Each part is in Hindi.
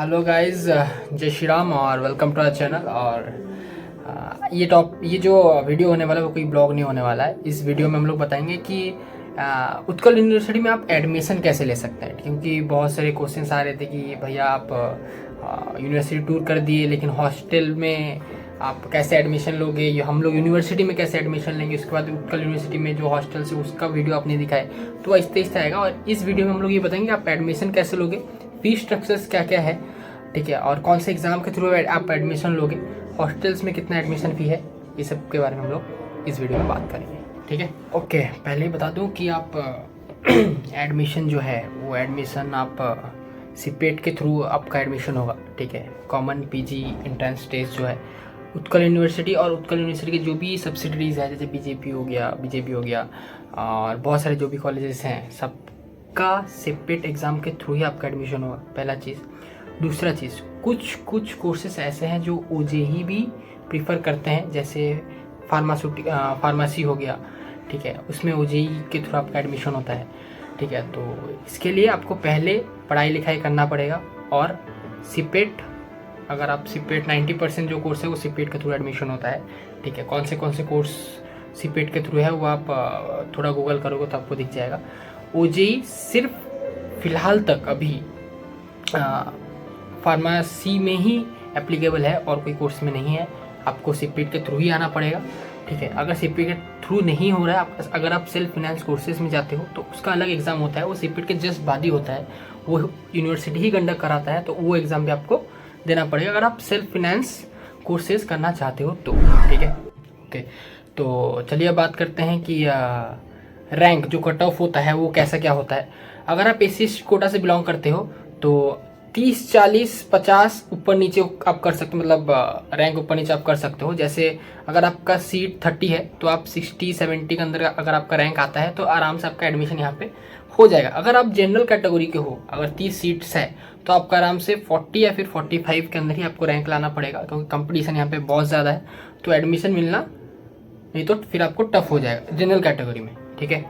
हेलो गाइस, जय श्री राम और वेलकम टू आवर चैनल। और ये जो वीडियो होने वाला है वो कोई ब्लॉग नहीं होने वाला है। इस वीडियो में हम लोग बताएंगे कि उत्कल यूनिवर्सिटी में आप एडमिशन कैसे ले सकते हैं, क्योंकि बहुत सारे क्वेश्चंस आ रहे थे कि भैया आप यूनिवर्सिटी टूर कर दिए लेकिन हॉस्टल में आप कैसे एडमिशन लोगे, ये हम लोग यूनिवर्सिटी में कैसे एडमिशन लेंगे, उसके बाद उत्कल यूनिवर्सिटी में जो हॉस्टल से उसका वीडियो आपने दिखाए। तो आहिस्ते आहिस्ते आएगा और इस वीडियो में हम लोग ये बताएंगे आप एडमिशन कैसे लोगे, फीस स्ट्रक्चर्स क्या क्या है, ठीक है, और कौन से एग्जाम के थ्रू आप एडमिशन लोगे, हॉस्टल्स में कितना एडमिशन फ़ी है, ये सब के बारे में हम लोग इस वीडियो में बात करेंगे। ठीक है, ओके। पहले ही बता दूं कि आप एडमिशन जो है वो एडमिशन आप सीपेट के थ्रू आपका एडमिशन होगा। ठीक है, कॉमन पीजी एंट्रेंस टेस्ट जो है उत्कल यूनिवर्सिटी और उत्कल यूनिवर्सिटी के जो भी सब्सिडरीज़ है, जैसे बीजेपी हो गया और बहुत सारे जो भी कॉलेजेस हैं, सबका सीपेट एग्ज़ाम के थ्रू ही आपका एडमिशन होगा, पहला चीज़। दूसरा चीज़, कुछ कोर्सेस ऐसे हैं जो ओजेई भी प्रीफर करते हैं, जैसे फार्मेसी हो गया, ठीक है, उसमें ओजेई के थ्रू आपका एडमिशन होता है। ठीक है, तो इसके लिए आपको पहले पढ़ाई लिखाई करना पड़ेगा और सीपेट, अगर आप सीपेट 90% जो कोर्स है वो सीपेट के थ्रू एडमिशन होता है। ठीक है, कौन से कोर्स सीपेट के थ्रू है वो आप थोड़ा गूगल करोगे तो आपको दिख जाएगा। ओजेई सिर्फ फ़िलहाल तक अभी फार्मेसी में ही एप्लीकेबल है और कोई कोर्स में नहीं है, आपको सीपेट के थ्रू ही आना पड़ेगा। ठीक है, अगर सीपेट के थ्रू नहीं हो रहा है, अगर आप सेल्फ फाइनेंस कोर्सेज में जाते हो तो उसका अलग एग्ज़ाम होता है, वो सीपेट के जस्ट बाद ही होता है, वो यूनिवर्सिटी ही कंडक्ट कराता है, तो वो एग्ज़ाम भी आपको देना पड़ेगा अगर आप सेल्फ फाइनेंस कोर्सेज करना चाहते हो तो। ठीक है, ओके। तो चलिए अब बात करते हैं कि रैंक जो कट ऑफ होता है वो कैसा क्या होता है। अगर आप एससी कोटा से बिलोंग करते हो तो 30, 40, 50 ऊपर नीचे आप कर सकते हो, मतलब रैंक ऊपर नीचे आप कर सकते हो। जैसे अगर आपका सीट 30 है तो आप 60, 70 के अंदर अगर आपका रैंक आता है तो आराम से आपका एडमिशन यहाँ पे हो जाएगा। अगर आप जनरल कैटेगरी के हो, अगर 30 सीट्स है तो आपका आराम से 40 या फिर 45 के अंदर ही आपको रैंक लाना पड़ेगा, क्योंकि कंपटीशन यहाँ पे बहुत ज़्यादा है, तो एडमिशन मिलना नहीं तो फिर आपको टफ हो जाएगा जनरल कैटेगरी में। ठीक है,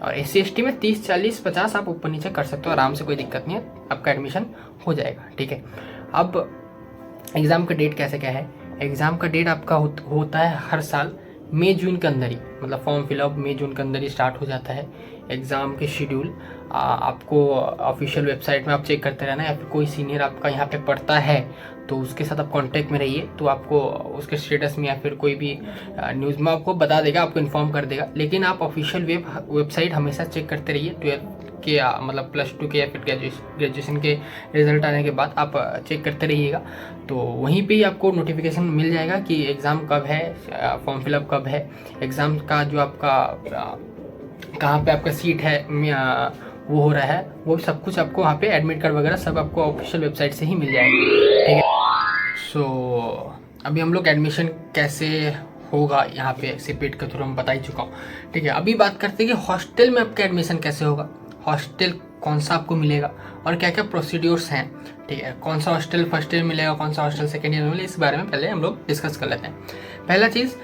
और SC ST में 30, 40, 50 आप ऊपर नीचे कर सकते हो आराम से, कोई दिक्कत नहीं है, आपका एडमिशन हो जाएगा। ठीक है, अब एग्ज़ाम का डेट कैसे क्या है। एग्ज़ाम का डेट आपका होता है हर साल मई जून के अंदर ही, मतलब फॉर्म फिलअप मई जून के अंदर ही स्टार्ट हो जाता है। एग्ज़ाम के शेड्यूल आपको ऑफिशियल वेबसाइट में आप चेक करते रहना, या फिर कोई सीनियर आपका यहाँ पे पढ़ता है तो उसके साथ आप कांटेक्ट में रहिए, तो आपको उसके स्टेटस में या फिर कोई भी न्यूज़ में आपको बता देगा, आपको इन्फॉर्म कर देगा। लेकिन आप ऑफिशियल वेबसाइट हमेशा चेक करते रहिए, 12 के मतलब +2 के या फिर ग्रेजुएशन के रिजल्ट आने के बाद आप चेक करते रहिएगा, तो वहीं पे ही आपको नोटिफिकेशन मिल जाएगा कि एग्ज़ाम कब है, फॉर्म फिलअप कब है, एग्ज़ाम का जो आपका कहाँ पे आपका सीट है वो हो रहा है, वो सब कुछ आपको वहाँ पे एडमिट कार्ड वगैरह सब आपको ऑफिशियल वेबसाइट से ही मिल जाएगा। ठीक है, सो अभी हम लोग एडमिशन कैसे होगा यहाँ पे सीपेट के थ्रू हम बता ही चुका हूँ। ठीक है, अभी बात करते हैं कि हॉस्टल में आपका एडमिशन कैसे होगा, हॉस्टल कौन सा आपको मिलेगा और क्या क्या प्रोसीड्योर्स हैं। ठीक है, कौन सा हॉस्टल फर्स्ट ईयर मिलेगा, कौन सा हॉस्टल सेकेंड ईयर में मिलेगा, इस बारे में पहले हम लोग डिस्कस कर लेते हैं। पहला चीज़,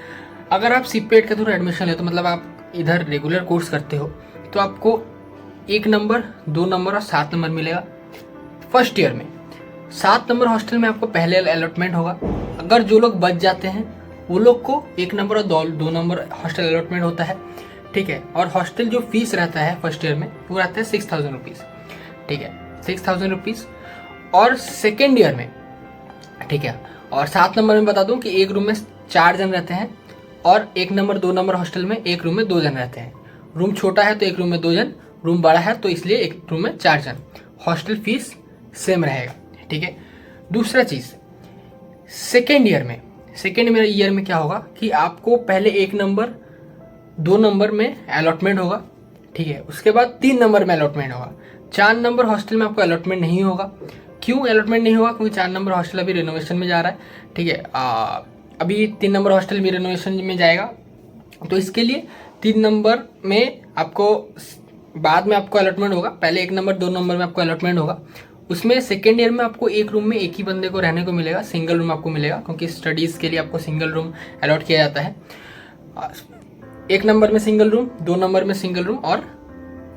अगर आप सीपेट के थ्रू एडमिशन ले तो मतलब आप इधर रेगुलर कोर्स करते हो तो आपको 1 नंबर, 2 नंबर और 7 नंबर मिलेगा फर्स्ट ईयर में। 7 नंबर हॉस्टल में आपको पहले अलॉटमेंट होगा, अगर जो लोग बच जाते हैं वो लोग को 1 नंबर और 2 नंबर हॉस्टल अलॉटमेंट होता है। ठीक है, और हॉस्टल जो फीस रहता है फर्स्ट ईयर में वो रहता है 6000 रुपीज़। ठीक है, 6000 रुपीज़। और सेकेंड ईयर में, ठीक है, और 7 नंबर में बता दूं कि एक रूम में 4 जन रहते हैं और 1 नंबर 2 नंबर हॉस्टल में एक रूम में 2 जन रहते हैं। रूम छोटा है तो एक रूम में 2 जन, रूम बड़ा है तो इसलिए एक रूम में 4 जन। हॉस्टल फीस सेम रहेगा। ठीक है, दूसरा चीज़, सेकेंड ईयर में क्या होगा कि आपको पहले 1 नंबर 2 नंबर में अलॉटमेंट होगा। ठीक है, उसके बाद 3 नंबर में अलॉटमेंट होगा। 4 नंबर हॉस्टल में आपको अलॉटमेंट नहीं होगा। क्यों अलॉटमेंट नहीं होगा? क्योंकि 4 नंबर हॉस्टल अभी रिनोवेशन में जा रहा है। ठीक है, अभी 3 नंबर हॉस्टल भी रिनोवेशन में जाएगा, तो इसके लिए 3 नंबर में आपको बाद में आपको अलॉटमेंट होगा, पहले 1 नंबर 2 नंबर में आपको अलॉटमेंट होगा। उसमें सेकेंड ईयर में आपको एक रूम में एक ही बंदे को रहने को मिलेगा, सिंगल रूम आपको मिलेगा, क्योंकि स्टडीज़ के लिए आपको सिंगल रूम अलॉट किया जाता है। 1 नंबर में सिंगल रूम, 2 नंबर में सिंगल रूम और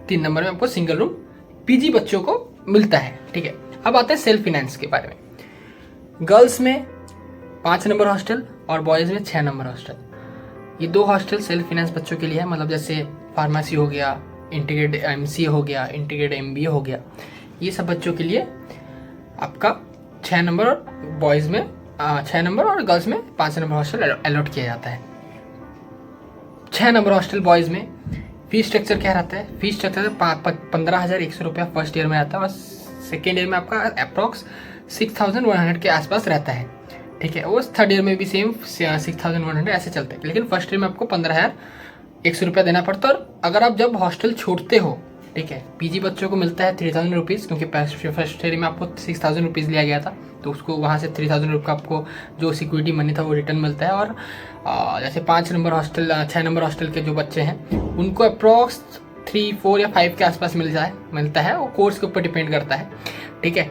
3 नंबर में आपको सिंगल रूम पीजी बच्चों को मिलता है। ठीक है, अब आते हैं सेल्फ फिनेंस के बारे में। गर्ल्स में 5 नंबर हॉस्टल और बॉयज़ में 6 नंबर हॉस्टल। ये 2 हॉस्टल सेल्फ फिनेंस बच्चों के लिए है, मतलब जैसे फार्मेसी हो गया, इंटीग्रेटेड एमसीए हो गया, इंटीग्रेटेड एमबीए हो गया, ये सब बच्चों के लिए आपका 6 नंबर और बॉयज़ में 6 नंबर और गर्ल्स में 5 नंबर हॉस्टल अलॉट किया जाता है। 6 नंबर हॉस्टल बॉयज़ में फीस स्ट्रक्चर क्या रहता है? फीस स्ट्रक्चर 15,100 रुपया फर्स्ट ईयर में आता है और सेकेंड ईयर में आपका अप्रॉक्स 6,100 के आसपास रहता है। ठीक है, वो थर्ड ईयर में भी सेम 6,100 ऐसे चलते हैं, लेकिन फर्स्ट ईयर में आपको 15,100 रुपया देना पड़ता है। और अगर आप जब हॉस्टल छोड़ते हो, ठीक है, पीजी बच्चों को मिलता है 3,000 रुपीज़, क्योंकि फर्स्ट ईयर में आपको 6,000 रुपीज़ लिया गया था, तो उसको वहाँ से 3,000 रुपये का आपको जो सिक्योरिटी मनी था वो रिटर्न मिलता है। और जैसे 5 नंबर हॉस्टल 6 नंबर हॉस्टल के जो बच्चे हैं उनको अप्रॉक्स 3, 4 या 5 के आसपास मिलता है, वो कोर्स के ऊपर डिपेंड करता है। ठीक है,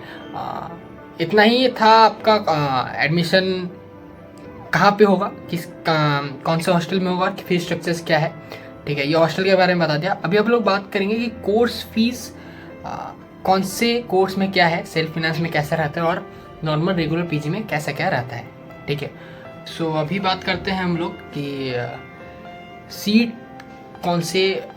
इतना ही था आपका एडमिशन कहाँ पे होगा, कौन से हॉस्टल में होगा, फीस स्ट्रक्चर्स क्या है। ठीक है, ये हॉस्टल के बारे में बता दिया। अभी आप लोग बात करेंगे कि कोर्स फीस कौन से कोर्स में क्या है, सेल्फ फाइनेंस में कैसा रहता है और नॉर्मल रेगुलर पीजी में कैसा क्या रहता है। ठीक है, सो अभी बात करते हैं हम लोग कि सीट कौन से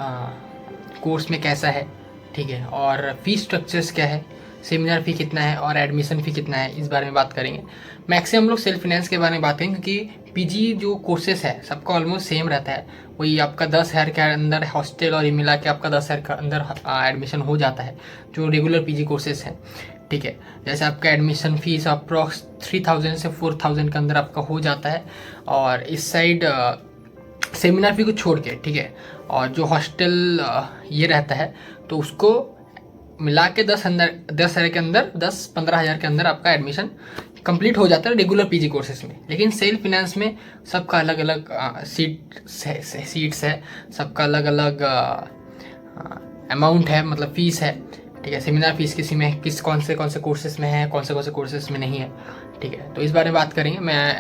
कोर्स में कैसा है। ठीक है, और फीस स्ट्रक्चर्स क्या है, सेमिनार फ़ी कितना है और एडमिशन फ़ी कितना है, इस बारे में बात करेंगे। मैक्सिमम लोग सेल्फ फाइनेंस के बारे में बात करेंगे, क्योंकि पीजी जो कोर्सेस है सबका ऑलमोस्ट सेम रहता है। वही आपका 10,000 के अंदर हॉस्टल और ये मिला के आपका 10,000 के अंदर एडमिशन हो जाता है, जो रेगुलर पीजी कोर्सेस हैं। ठीक है, जैसे आपका एडमिशन फ़ीस अप्रॉक्स 3,000 से 4,000 के अंदर आपका हो जाता है। और इस साइड सेमिनार फ़ी को छोड़ के, ठीक है, और जो हॉस्टल ये रहता है तो उसको मिला के 10,000 के अंदर 10-15,000 के अंदर आपका एडमिशन कंप्लीट हो जाता है रेगुलर पीजी कोर्सेज में। लेकिन सेल्फ फाइनेंस में सबका अलग अलग सीट्स है, सबका अलग अलग अमाउंट है, मतलब फ़ीस है। ठीक है, सेमिनार फीस किसी में कौन से कोर्सेज में है, कौन से कोर्सेज में नहीं है। ठीक है, तो इस बारे में बात करेंगे। मैं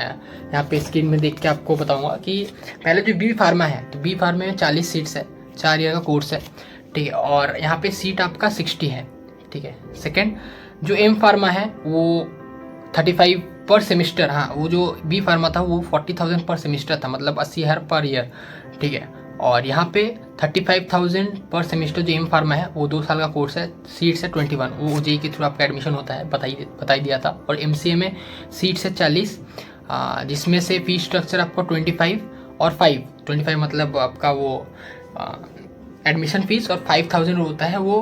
यहाँ पे स्क्रीन में देख के आपको बताऊँगा कि पहले जो बी फार्मा है, तो बी फार्मा में 40 सीट्स है, 4 ईयर का कोर्स है। ठीक है, और यहाँ पे सीट आपका 60 है। ठीक है, सेकेंड जो एम फार्मा है वो 35 पर सेमिस्टर, हाँ, वो जो बी फार्मा था वो 40,000 पर सेमिस्टर था, मतलब 80,000 पर ईयर। ठीक है, और यहाँ पे 35,000 पर सेमिस्टर जो एम फार्मा है वो 2 साल का कोर्स है, सीट्स है 21, वो ओजेई के थ्रू आपका एडमिशन होता है, बताई दिया था। और एमसीए में सीट्स है 40, जिसमें से फीस स्ट्रक्चर आपको 25 और 25 मतलब आपका वो एडमिशन फ़ीस, और 5,000 होता है वो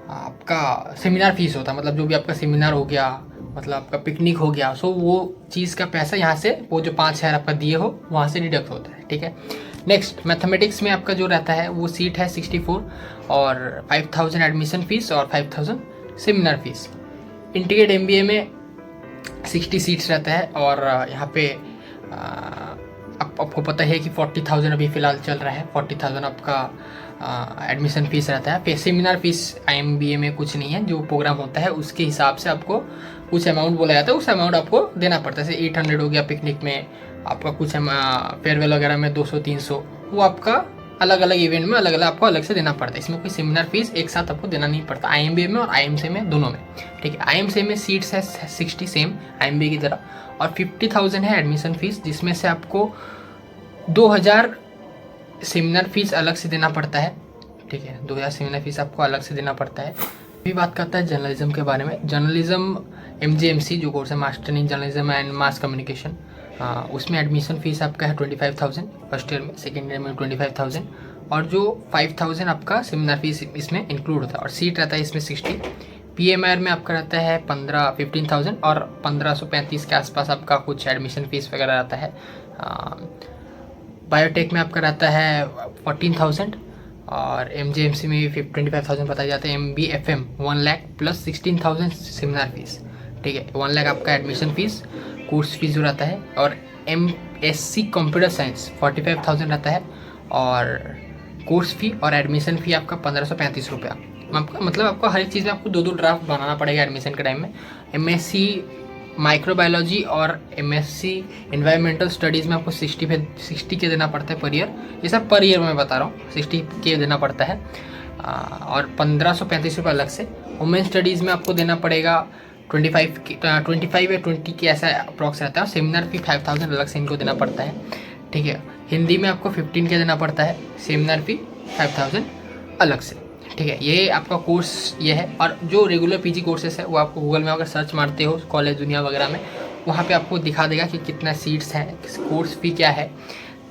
आपका सेमिनार फीस होता है, मतलब जो भी आपका सेमिनार हो गया, मतलब आपका पिकनिक हो गया, सो वो चीज़ का पैसा यहाँ से वो जो 5,000 आपका दिए हो वहाँ से डिडक्ट होता है। ठीक है, नेक्स्ट मैथमेटिक्स में आपका जो रहता है वो सीट है 64 और 5,000 एडमिशन फ़ीस और 5,000 सेमिनार फीस। इंटीग्रेटेड एमबीए में 60 सीट्स रहता है और यहाँ पे आपको पता है कि 40,000 अभी फ़िलहाल चल रहा है, 40,000 आपका एडमिशन फ़ीस रहता है। फिर सेमिनार फ़ीस IMBA में कुछ नहीं है, जो प्रोग्राम होता है उसके हिसाब से आपको कुछ अमाउंट बोला जाता है, उस अमाउंट आपको देना पड़ता है। जैसे 800 हो गया पिकनिक में, आपका कुछ फेयरवेल वगैरह में 200-300, वो आपका अलग अलग इवेंट में अलग अलग आपको अलग से देना पड़ता है। इसमें कोई सेमिनार फीस एक साथ आपको देना नहीं पड़ता, IMBA में और IMC में दोनों में। ठीक है, IMC में सीट्स है 60 सेम IMBA की तरह, और 50,000 है एडमिशन फ़ीस, जिसमें से आपको 2,000 सेमिनार फीस अलग से देना पड़ता है। ठीक है, 2,000 सेमिनार फीस आपको अलग से देना पड़ता है। अभी बात करता है जर्नलिज्म के बारे में। जर्नलिज्म MJMC जो कोर्स है, master in journalism and mass communication, उसमें एडमिशन फ़ीस आपका है 25,000 फर्स्ट ईयर में, सेकेंड ईयर में 25,000, और जो 5,000 आपका सेमिनार फीस इसमें इंक्लूड होता है, और सीट रहता है इसमें 60। PMR में आपका रहता है 15,000 और 1,535 के आसपास आपका कुछ एडमिशन फ़ीस वगैरह रहता है। बायोटेक में आपका रहता है 14,000 और MJMC में भी 25,000 बताया जाता है। MBFM 1 lakh plus 16,000 seminar fees. ठीक है, 1 लाख आपका एडमिशन फ़ीस, कोर्स फीस जो रहता है, और MSc कंप्यूटर साइंस 45,000 रहता है, और कोर्स फी और एडमिशन फ़ी आपका 1,535 रुपया। आपका मतलब आपको हर एक चीज़ में आपको 2 ड्राफ्ट बनाना पड़ेगा एडमिशन के टाइम में। MSc माइक्रोबायोलॉजी और MSc इन्वायरमेंटल स्टडीज़ में आपको 60 के देना पड़ता है पर ईयर। ये सब पर ईयर मैं बता रहा हूँ, 60 के देना पड़ता है। और 1535 रुपये अलग से। वुमेन स्टडीज़ में आपको देना पड़ेगा 25 या 20 के ऐसा अप्रॉक्स रहता है। सेमिनार फी 5000 अलग से इनको देना पड़ता है, ठीक है। हिंदी में आपको 15 के देना पड़ता है, सेमिनार फी 5000 अलग से, ठीक है। ये आपका कोर्स ये है। और जो रेगुलर PG कोर्सेस है वो आपको गूगल में अगर सर्च मारते हो कॉलेज दुनिया वगैरह में, वहाँ पे आपको दिखा देगा कि कितना सीट्स हैं, कोर्स फी क्या है,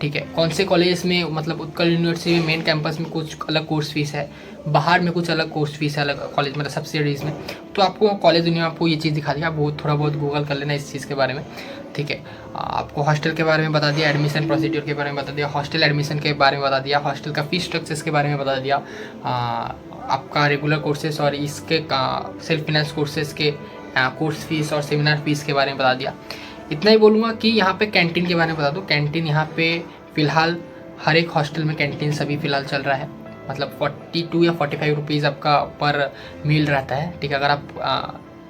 ठीक है। कौन से कॉलेज में, मतलब उत्कल यूनिवर्सिटी में मेन कैंपस में कुछ अलग कोर्स फीस है, बाहर में कुछ अलग कोर्स फीस है, अलग कॉलेज मतलब सब्सिडीज़ में। तो आपको कॉलेज दुनिया में आपको ये चीज़ दिखा देगा। बहुत थोड़ा बहुत गूगल कर लेना इस चीज़ के बारे में, ठीक है। आपको हॉस्टल के बारे में बता दिया, एडमिशन प्रोसीड्यूर के बारे में बता दिया, हॉस्टल एडमिशन के बारे में बता दिया, हॉस्टल का फीस स्ट्रक्चर्स के बारे में बता दिया, आपका रेगुलर कोर्सेज और इसके सेल्फ फाइनेंस कोर्सेज के कोर्स फीस और सेमिनार फीस के बारे में बता दिया। इतना ही बोलूँगा कि यहाँ पे कैंटीन के बारे में बता दूँ। कैंटीन यहाँ पे फ़िलहाल हर एक हॉस्टल में कैंटीन सभी फ़िलहाल चल रहा है, मतलब 42 या 45 रुपीज़ आपका पर मील रहता है, ठीक है। अगर आप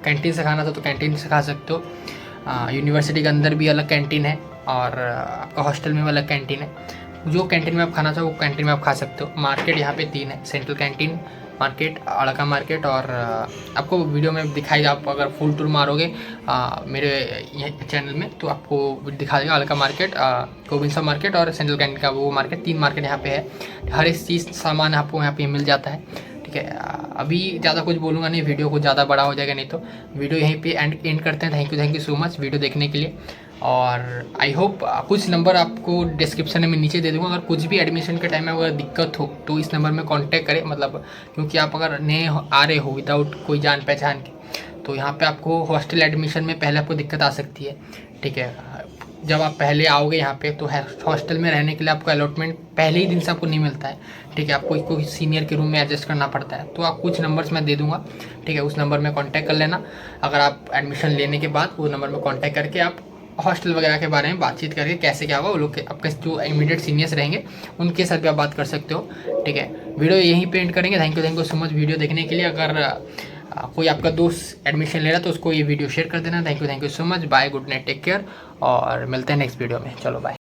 कैंटीन से खाना था तो कैंटीन से खा सकते हो। यूनिवर्सिटी के अंदर भी अलग कैंटीन है और आपका हॉस्टल में भी अलग कैंटीन है। जो कैंटीन में आप खाना चाहो वो कैंटीन में आप खा सकते हो। मार्केट यहाँ पे 3 है, सेंट्रल कैंटीन मार्केट, अड़का मार्केट और आपको वीडियो में दिखाई, आप अगर फुल टूर मारोगे मेरे चैनल में तो आपको दिखा देगा अड़का मार्केट, गोविंद मार्केट और सेंट्रल कैंटीन का वो मार्केट, 3 मार्केट यहाँ पे है। हर एक चीज़ सामान आपको यहाँ पे मिल जाता है, ठीक है। अभी ज़्यादा कुछ बोलूँगा नहीं, वीडियो कुछ ज़्यादा बड़ा हो जाएगा, नहीं तो वीडियो यहीं पे एंड करते हैं। Thank you so much video देखने के लिए। और आई होप कुछ नंबर आपको डिस्क्रिप्शन में नीचे दे दूँगा। अगर कुछ भी एडमिशन के टाइम में अगर दिक्कत हो तो इस नंबर में कांटेक्ट करें, मतलब क्योंकि आप अगर नए आ रहे हो विदाउट कोई जान पहचान के, तो यहाँ पे आपको हॉस्टल एडमिशन में पहले आपको दिक्कत आ सकती है, ठीक है। जब आप पहले आओगे यहाँ पे तो हॉस्टल में रहने के लिए आपको अलॉटमेंट पहले ही दिन से आपको नहीं मिलता है, ठीक है। आपको कोई सीनियर के रूम में एडजस्ट करना पड़ता है। तो आप कुछ नंबर्स मैं दे दूँगा, ठीक है। उस नंबर में कॉन्टैक्ट कर लेना। अगर आप एडमिशन लेने के बाद वो नंबर में कॉन्टैक्ट करके आप हॉस्टल वगैरह के बारे में बातचीत करके कैसे क्या होगा, वो लोग आपके जो इमीडिएट सीनियर्स रहेंगे उनके साथ भी आप बात कर सकते हो, ठीक है। वीडियो यहीं पे एंड करेंगे। Thank you so much video देखने के लिए। अगर कोई आपका दोस्त एडमिशन ले रहा है तो उसको ये वीडियो शेयर कर देना। Thank you so much. Bye, good night, take care और मिलते हैं नेक्स्ट वीडियो में। चलो बाय।